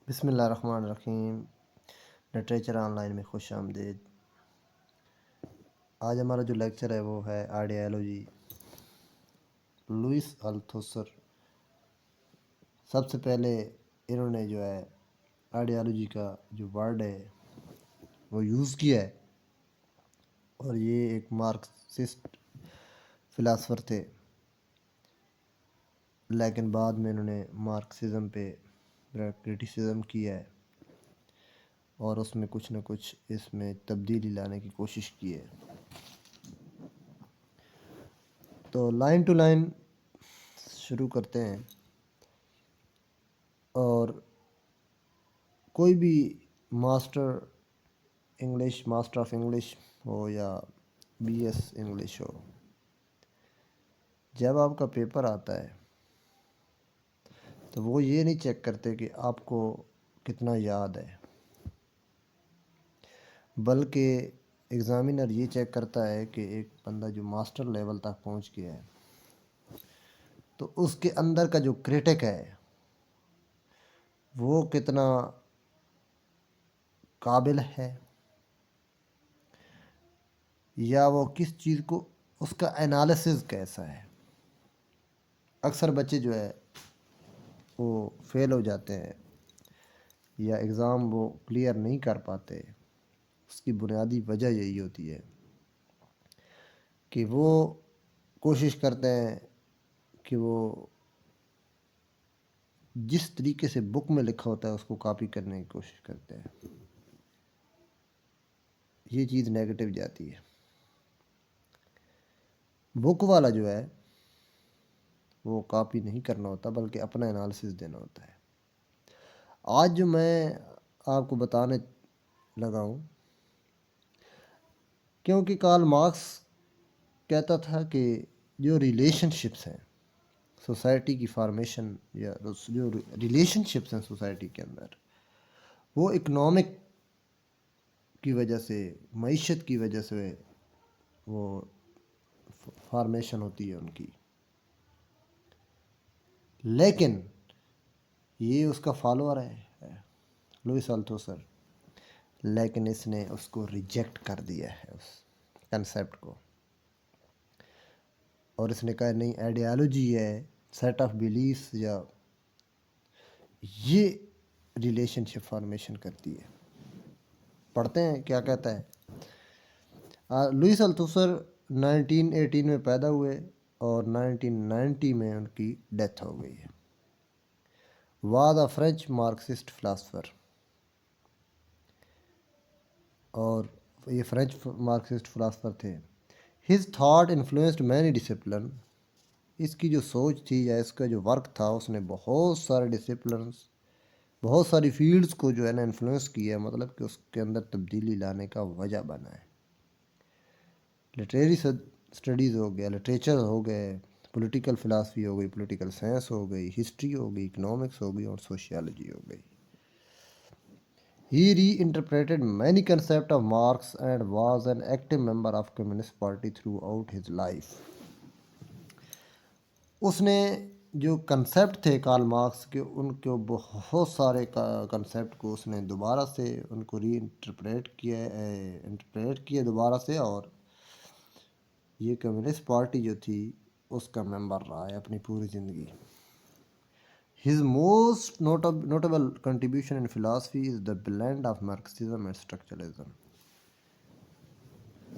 بسم اللہ الرحمن الرحیم۔ لٹریچر آن لائن میں خوش آمدید۔ آج ہمارا جو لیکچر ہے وہ ہے آئیڈیالوجی، لوئس التھوسر۔ سب سے پہلے انہوں نے جو ہے آئیڈیالوجی کا جو ورڈ ہے وہ یوز کیا ہے، اور یہ ایک مارکسسٹ فلاسفر تھے، لیکن بعد میں انہوں نے مارکسزم پہ کرٹیسزم کیا ہے اور اس میں کچھ نہ کچھ اس میں تبدیلی لانے کی کوشش کی ہے۔ تو لائن ٹو لائن شروع کرتے ہیں، اور کوئی بھی ماسٹر آف انگلش ہو یا بی ایس انگلش ہو، جب آپ کا پیپر آتا ہے تو وہ یہ نہیں چیک کرتے کہ آپ کو کتنا یاد ہے، بلکہ ایگزامینر یہ چیک کرتا ہے کہ ایک بندہ جو ماسٹر لیول تک پہنچ گیا ہے تو اس کے اندر کا جو کریٹک ہے وہ کتنا قابل ہے، یا وہ کس چیز کو، اس کا انالیسز کیسا ہے۔ اکثر بچے جو ہے وہ فیل ہو جاتے ہیں یا ایگزام وہ کلیئر نہیں کر پاتے، اس کی بنیادی وجہ یہی ہوتی ہے کہ وہ کوشش کرتے ہیں کہ وہ جس طریقے سے بک میں لکھا ہوتا ہے اس کو کاپی کرنے کی کوشش کرتے ہیں۔ یہ چیز نیگیٹو جاتی ہے۔ بک والا جو ہے وہ کاپی نہیں کرنا ہوتا بلکہ اپنا انالیسز دینا ہوتا ہے۔ آج جو میں آپ کو بتانے لگا ہوں، کیونکہ کارل مارکس کہتا تھا کہ جو ریلیشن شپس ہیں سوسائٹی کی فارمیشن، یا جو ریلیشن شپس ہیں سوسائٹی کے اندر، وہ اکنامک کی وجہ سے، معیشت کی وجہ سے وہ فارمیشن ہوتی ہے ان کی، لیکن یہ اس کا فالوور ہے لوئس التھوسر، لیکن اس نے اس کو ریجیکٹ کر دیا ہے اس کنسیپٹ کو، اور اس نے کہا نہیں، آئیڈیالوجی ہے، سیٹ آف بیلیفس، یا یہ ریلیشن شپ فارمیشن کرتی ہے۔ پڑھتے ہیں کیا کہتا ہے۔ لوئس التھوسر 1918 میں پیدا ہوئے اور 1990 میں ان کی ڈیتھ ہو گئی ہے۔ Was a French Marxist philosopher, اور یہ فرینچ مارکسسٹ فلاسفر تھے۔ His thought influenced many discipline, اس کی جو سوچ تھی یا اس کا جو ورک تھا، اس نے بہت سارے ڈسپلنس، بہت ساری فیلڈز کو جو ہے نا انفلوئنس کیا، مطلب کہ اس کے اندر تبدیلی لانے کا وجہ بنا ہے۔ لٹریری اسٹڈیز ہو گیا، لٹریچر ہو گئے، پولیٹیکل فلاسفی ہو گئی، پولیٹیکل سائنس ہو گئی، ہسٹری ہو گئی، اکنامکس ہو گئی، اور سوشیالوجی ہو گئی۔ He reinterpreted many concepts of Marx and was an active member of Communist Party throughout his life. اس نے جو کنسیپٹ تھے کارل مارکس کے، ان کو بہت سارے کنسیپٹ کو اس نے دوبارہ سے ان کو ری انٹرپریٹ کیا دوبارہ سے، اور یہ کمیونسٹ پارٹی جو تھی اس کا ممبر رہا ہے اپنی پوری زندگی۔ His most notable contribution in philosophy is the blend of Marxism and structuralism.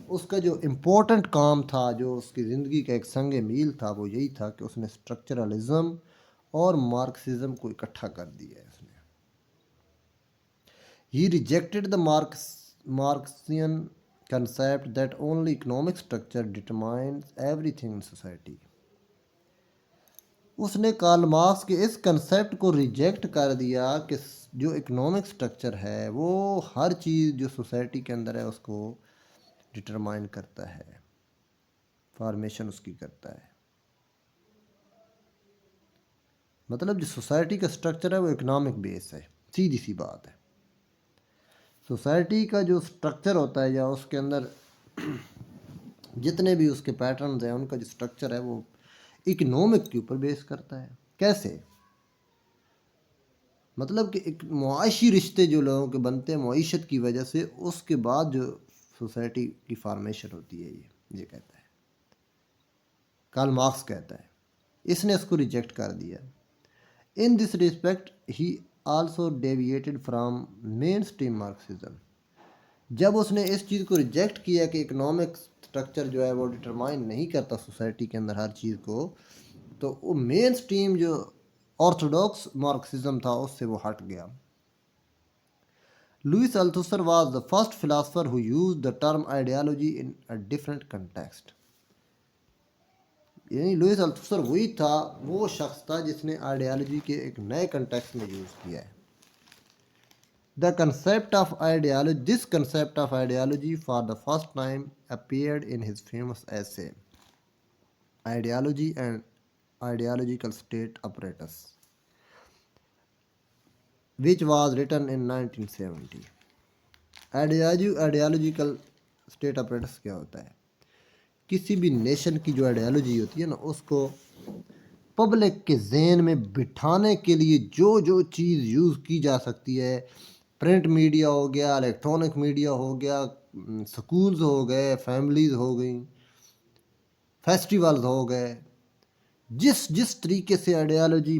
اس کا جو امپورٹنٹ کام تھا، جو اس کی زندگی کا ایک سنگ میل تھا، وہ یہی تھا کہ اس نے اسٹرکچرلزم اور مارکسزم کو اکٹھا کر دیا ہے۔ اس نے He rejected the Marxian concept that only economic structure determines everything in society. اس نے کارل مارکس کے اس کنسیپٹ کو ریجیکٹ کر دیا کہ جو اکنامک سٹرکچر ہے وہ ہر چیز جو سوسائٹی کے اندر ہے اس کو ڈٹرمائن کرتا ہے، فارمیشن اس کی کرتا ہے۔ مطلب جو سوسائٹی کا سٹرکچر ہے وہ اکنامک بیس ہے، سیدھی سی بات ہے۔ سوسائٹی کا جو سٹرکچر ہوتا ہے، یا اس کے اندر جتنے بھی اس کے پیٹرنز ہیں، ان کا جو سٹرکچر ہے وہ اکنامک کے اوپر بیس کرتا ہے۔ کیسے؟ مطلب کہ ایک معاشی رشتے جو لوگوں کے بنتے ہیں معیشت کی وجہ سے، اس کے بعد جو سوسائٹی کی فارمیشن ہوتی ہے، یہ کہتا ہے، کارل مارکس کہتا ہے، اس نے اس کو ریجیکٹ کر دیا۔ In this respect he also deviated from mainstream Marxism. جب اس نے اس چیز کو ریجیکٹ کیا کہ اکنامک اسٹرکچر جو ہے وہ ڈٹرمائن نہیں کرتا سوسائٹی کے اندر ہر چیز کو، تو وہ مین اسٹریم جو آرتھوڈاکس مارکسزم تھا اس سے وہ ہٹ گیا۔ Louis Althusser was the first philosopher who use the term ideology in a different context. یعنی لوئس التھوسر وہی تھا، وہ شخص تھا جس نے آئیڈیالوجی کے ایک نئے کنٹیکسٹ میں یوز کیا ہے۔ The concept of ideology, this concept of ideology for the first time appeared in his famous essay, Ideology and Ideological State Apparatus, which was written in 1970. Ideological State Apparatus کیا ہوتا ہے؟ کسی بھی nation کی جو ideology ہوتی ہے نا، اس کو پبلک کے ذہن میں بٹھانے کے لیے جو جو چیز یوز کی جا سکتی ہے، پرنٹ میڈیا ہو گیا، الیکٹرانک میڈیا ہو گیا، سکولز ہو گئے، فیملیز ہو گئیں، فیسٹیولز ہو گئے، جس طریقے سے آئیڈیالوجی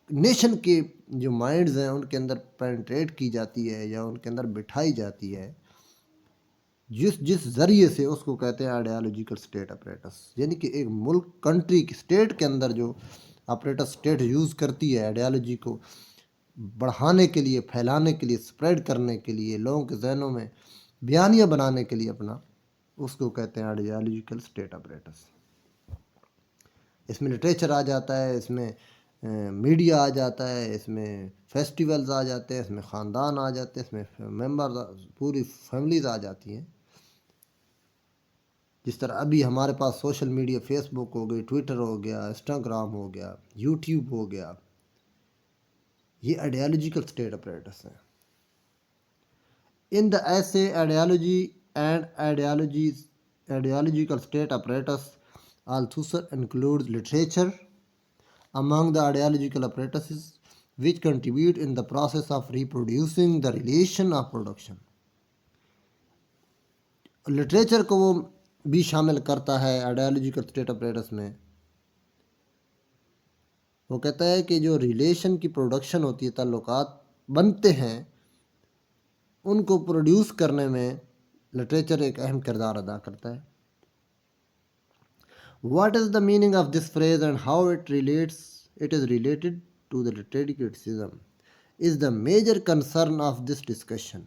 نیشن کے جو مائنڈز ہیں ان کے اندر پینٹریٹ کی جاتی ہے یا ان کے اندر بٹھائی جاتی ہے، جس ذریعے سے اس کو کہتے ہیں آئیڈیالوجیکل اسٹیٹ اپریٹس۔ یعنی کہ ایک ملک، کنٹری کی اسٹیٹ کے اندر جو اپریٹس اسٹیٹ یوز کرتی ہے آئیڈیالوجی کو بڑھانے کے لیے، پھیلانے کے لیے، اسپریڈ کرنے کے لیے، لوگوں کے ذہنوں میں بیانیہ بنانے کے لیے اپنا، اس کو کہتے ہیں آئیڈیالوجیکل اسٹیٹ اپریٹس۔ اس میں لٹریچر آ جاتا ہے، اس میں میڈیا آ جاتا ہے، اس میں فیسٹیولز آ جاتے ہیں، اس میں خاندان آ جاتے ہیں، اس میں ممبر، پوری فیملیز آ جاتی ہیں۔ جس طرح ابھی ہمارے پاس سوشل میڈیا، فیس بک ہو گئی، ٹویٹر ہو گیا، انسٹاگرام ہو گیا، یوٹیوب ہو گیا، یہ آئیڈیالوجیکل اسٹیٹ اپریٹس ہیں۔ ان دا ایسے ideology and ideological state apparatus Althusser includes literature among the ideological apparatuses which contribute in the process of reproducing the relation of production. Literature کو وہ بھی شامل کرتا ہے آئیڈیالوجیکل اسٹیٹ اپریٹس میں۔ وہ کہتا ہے کہ جو ریلیشن کی پروڈکشن ہوتی ہے، تعلقات بنتے ہیں، ان کو پروڈیوس کرنے میں لٹریچر ایک اہم کردار ادا کرتا ہے۔ What is the meaning of this phrase and how it is related to the literary criticism is the major concern of this discussion.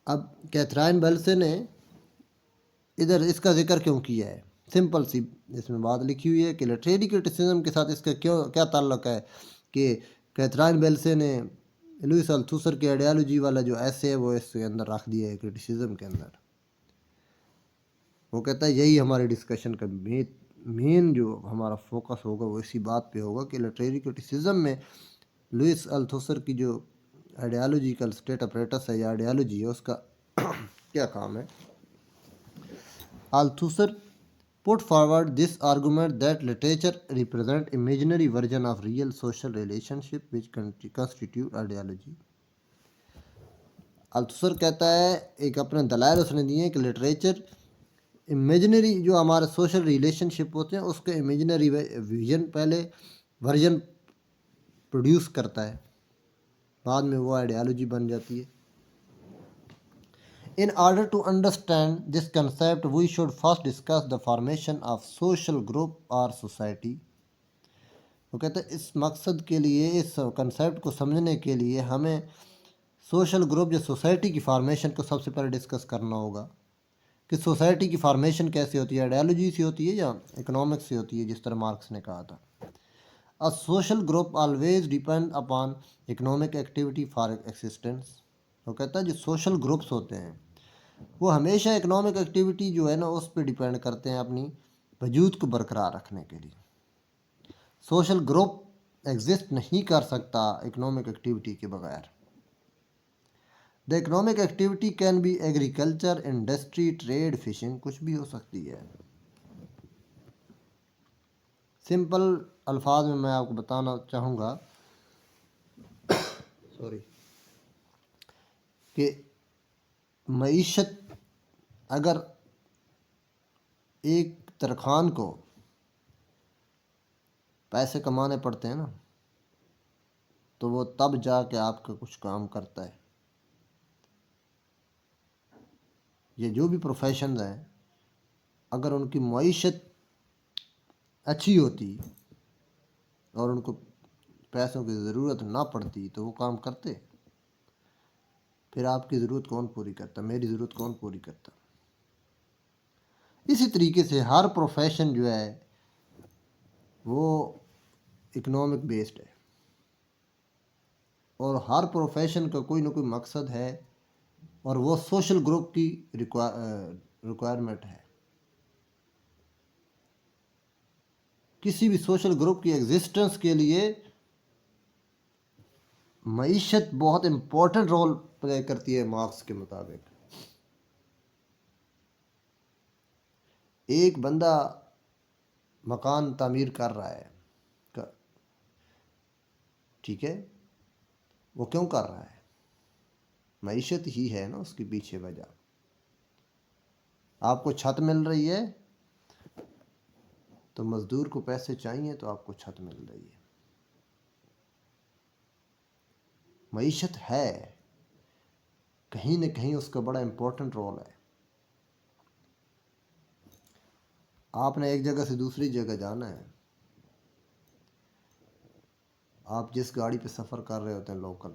اب کیتھرائن بیلسے نے ادھر اس کا ذکر کیوں کیا ہے؟ سمپل سی اس میں بات لکھی ہوئی ہے کہ لٹریری کرٹیسزم کے ساتھ اس کا کیا تعلق ہے کہ کیتھرائن بیلسے نے لوئس التھوسر کی آئیڈیالوجی والا جو ایسے ہے وہ اس کے اندر رکھ دیا ہے کرٹیسزم کے اندر۔ وہ کہتا ہے یہی ہماری ڈسکشن کا مین جو ہمارا فوکس ہوگا وہ اسی بات پہ ہوگا کہ لٹریری کرٹیسزم میں لوئس التھوسر کی جو آئیڈیالوجیکل اسٹیٹ اپریٹس ہے یا آئیڈیالوجی ہے اس کا کیا کام ہے۔ Althusser put forward this argument that literature represents imaginary version of real social relationship which constitute ideology. Althusser کہتا ہے، ایک اپنے دلائل اس نے دیے ہیں کہ لٹریچر امیجنری جو ہمارے سوشل ریلیشن شپ ہوتے ہیں اس کے امیجنری ورژن پروڈیوس کرتا ہے، بعد میں وہ آئیڈیالوجی بن جاتی ہے۔ In order to understand this concept, we should first discuss the formation of social group or society. وہ کہتے ہیں اس مقصد کے لیے، اس کنسیپٹ کو سمجھنے کے لیے ہمیں سوشل گروپ یا سوسائٹی کی فارمیشن کو سب سے پہلے ڈسکس کرنا ہوگا کہ سوسائٹی کی فارمیشن کیسے ہوتی ہے، آئیڈیالوجی سے ہوتی ہے یا اکنامکس سے ہوتی ہے، جس طرح مارکس نے کہا تھا۔ A social group always depend upon economic activity for existence. وہ کہتا ہے جو سوشل گروپس ہوتے ہیں وہ ہمیشہ اکنامک ایکٹیویٹی جو ہے نا اس پہ ڈیپینڈ کرتے ہیں اپنی وجود کو برقرار رکھنے کے لیے۔ سوشل گروپ ایگزسٹ نہیں کر سکتا اکنامک ایکٹیویٹی کے بغیر۔ The economic activity can be agriculture, industry, trade, fishing, کچھ بھی ہو سکتی ہے۔ سمپل الفاظ میں آپ کو بتانا چاہوں گا سوری کہ معیشت اگر ایک ترخان کو پیسے کمانے پڑتے ہیں نا تو وہ تب جا کے آپ کا کچھ کام کرتا ہے. یہ جو بھی پروفیشنز ہیں اگر ان کی معیشت اچھی ہوتی اور ان کو پیسوں کی ضرورت نہ پڑتی تو وہ کام کرتے. پھر آپ کی ضرورت کون پوری کرتا؟ میری ضرورت کون پوری کرتا؟ اسی طریقے سے ہر پروفیشن جو ہے وہ اکنامک بیسڈ ہے اور ہر پروفیشن کا کوئی نہ کوئی مقصد ہے اور وہ سوشل گروپ کی ریکوائرمنٹ ہے. کسی بھی سوشل گروپ کی ایگزسٹنس کے لیے معیشت بہت امپورٹنٹ رول پلے کرتی ہے. مارکس کے مطابق ایک بندہ مکان تعمیر کر رہا ہے، ٹھیک ہے، وہ کیوں کر رہا ہے؟ معیشت ہی ہے نا اس کے پیچھے وجہ. آپ کو چھت مل رہی ہے تو مزدور کو پیسے چاہیے تو آپ کو چھت مل رہی ہے. معیشت ہے، کہیں نہ کہیں اس کا بڑا امپورٹنٹ رول ہے. آپ نے ایک جگہ سے دوسری جگہ جانا ہے، آپ جس گاڑی پہ سفر کر رہے ہوتے ہیں لوکل،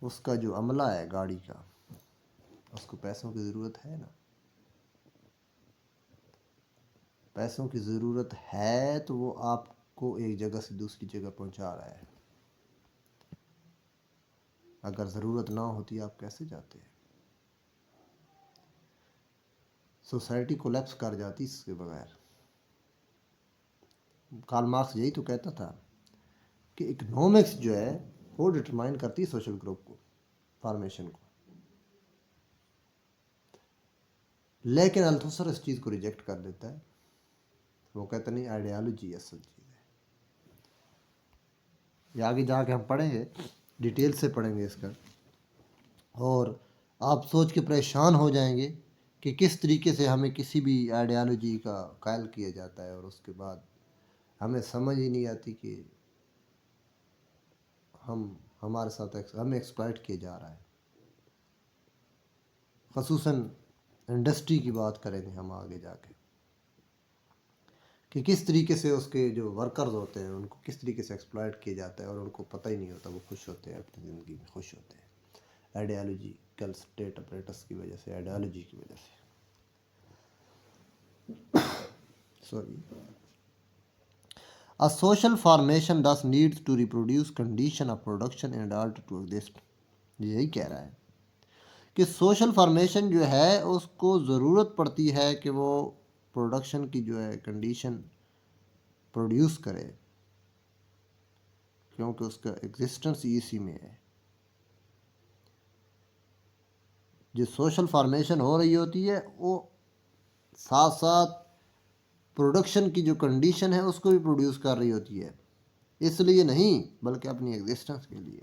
اس کا جو عملہ ہے گاڑی کا، اس کو پیسوں کی ضرورت ہے نا. پیسوں کی ضرورت ہے تو وہ آپ کو ایک جگہ سے دوسری جگہ پہنچا رہا ہے. اگر ضرورت نہ ہوتی آپ کیسے جاتے ہیں؟ سوسائٹی کولیپس کر جاتی اس کے بغیر. کارل مارکس یہی تو کہتا تھا کہ اکنامکس جو ہے وہ ڈٹرمائن کرتی ہے سوشل گروپ کو، فارمیشن کو. لیکن التھوسر اس چیز کو ریجیکٹ کر دیتا ہے. وہ کہتا نہیں، آئیڈیالوجی اصل چیز ہے. یہ آگے جا کے ہم پڑھیں گے، ڈیٹیل سے پڑھیں گے اس کا، اور آپ سوچ کے پریشان ہو جائیں گے کہ کس طریقے سے ہمیں کسی بھی آئیڈیالوجی کا قائل کیا جاتا ہے اور اس کے بعد ہمیں سمجھ ہی نہیں آتی کہ ہمارے ساتھ ہمیں ایکسپلائٹ کیا جا رہا ہے. خصوصاً انڈسٹری کی بات کریں گے ہم آگے جا کے کہ کس طریقے سے اس کے جو ورکرز ہوتے ہیں ان کو کس طریقے سے ایکسپلائٹ کیا جاتا ہے اور ان کو پتہ ہی نہیں ہوتا، وہ خوش ہوتے ہیں، اپنی زندگی میں خوش ہوتے ہیں آئیڈیالوجیکل اسٹیٹ اپریٹس کی وجہ سے، آئیڈیالوجی کی وجہ سے. Sorry. A social formation thus needs to reproduce condition of production in order to exist. یہی کہہ رہا ہے کہ سوشل فارمیشن جو ہے اس کو ضرورت پڑتی ہے کہ وہ پروڈکشن کی جو ہے کنڈیشن پروڈیوس کرے، کیونکہ اس کا ایگزسٹنس اسی میں ہے. جو سوشل فارمیشن ہو رہی ہوتی ہے وہ ساتھ ساتھ پروڈکشن کی جو کنڈیشن ہے اس کو بھی پروڈیوس کر رہی ہوتی ہے، اس لیے نہیں بلکہ اپنی ایگزسٹنس کے لیے.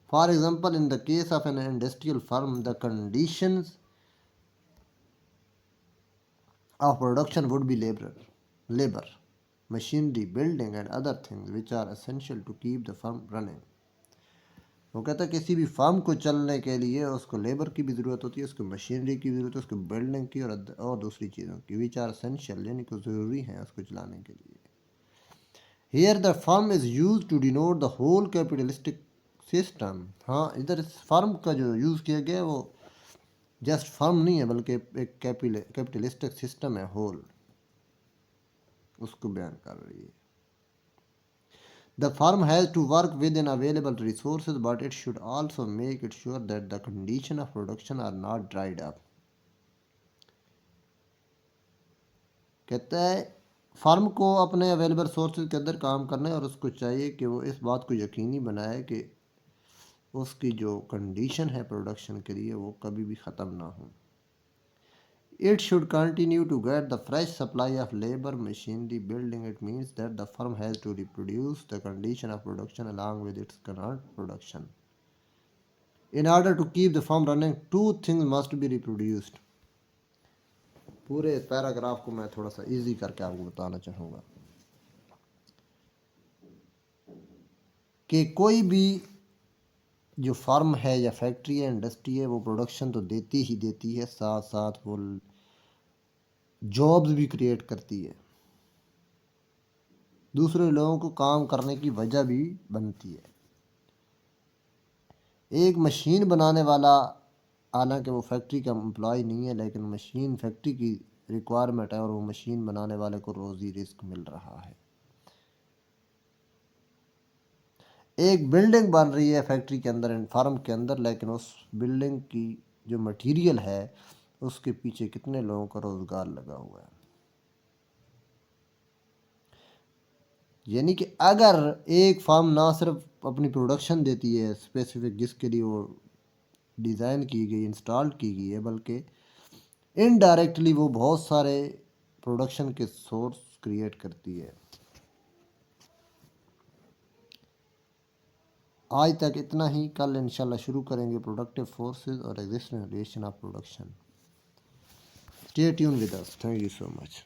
For example in the case of an industrial firm the conditions of production would be labour machinery building and other things which are essential to keep the firm running. وہ کہتا ہے کسی بھی فارم کو چلنے کے لیے اس کو لیبر کی بھی ضرورت ہوتی ہے، اس کو مشینری کی ضرورت ہے، اس کو بلڈنگ کی اور دوسری چیزوں کی، وچ آر اسینشیل یعنی کہ ضروری ہیں اس کو چلانے کے لیے. Here the firm is used to denote the whole capitalistic system. ہاں، ادھر فرم کا جو یوز کیا گیا ہے وہ جسٹ فرم نہیں ہے بلکہ ایک کیپٹلسٹک سسٹم ہے، ہول، اس کو بیان کر رہی ہے. The firm has to work within available resources, but it should also make it sure that the conditions of production are not dried up. کہتا ہے فرم کو اپنے اویلیبل سورسز کے اندر کام کرنا ہے اور اس کو چاہیے کہ وہ اس بات کو یقینی بنائے کہ اس کی جو کنڈیشن ہے پروڈکشن کے لیے وہ کبھی بھی ختم نہ ہو. It should continue to get the fresh supply of labor, machinery, building. It means that the firm has to reproduce the condition of production along with its current production. In order to keep the firm running, two things must be reproduced. پورے paragraph کو میں تھوڑا سا easy کر کے آپ کو بتانا چاہوں گا کہ کوئی بھی جو فارم ہے یا فیکٹری ہے انڈسٹری ہے وہ پروڈکشن تو دیتی ہی دیتی ہے، ساتھ ساتھ وہ جابز بھی کریٹ کرتی ہے، دوسرے لوگوں کو کام کرنے کی وجہ بھی بنتی ہے۔ ایک مشین بنانے والا حالانکہ وہ فیکٹری کا امپلائی نہیں ہے، لیکن مشین فیکٹری کی ریکوائرمنٹ ہے اور وہ مشین بنانے والے کو روزی رزق مل رہا ہے۔ ایک بلڈنگ بن رہی ہے فیکٹری کے اندر، فارم کے اندر، لیکن اس بلڈنگ کی جو مٹیریل ہے اس کے پیچھے کتنے لوگوں کا روزگار لگا ہوا ہے۔ یعنی کہ اگر ایک فارم نہ صرف اپنی پروڈکشن دیتی ہے اسپیسیفک جس کے لیے وہ ڈیزائن کی گئی، انسٹال کی گئی ہے، بلکہ انڈائریکٹلی وہ بہت سارے پروڈکشن کے سورس کریٹ کرتی ہے۔ آج تک اتنا ہی، کل انشاءاللہ شروع کریں گے پروڈکٹیو فورسز اور existing relation of production. Stay tuned with us, thank you so much.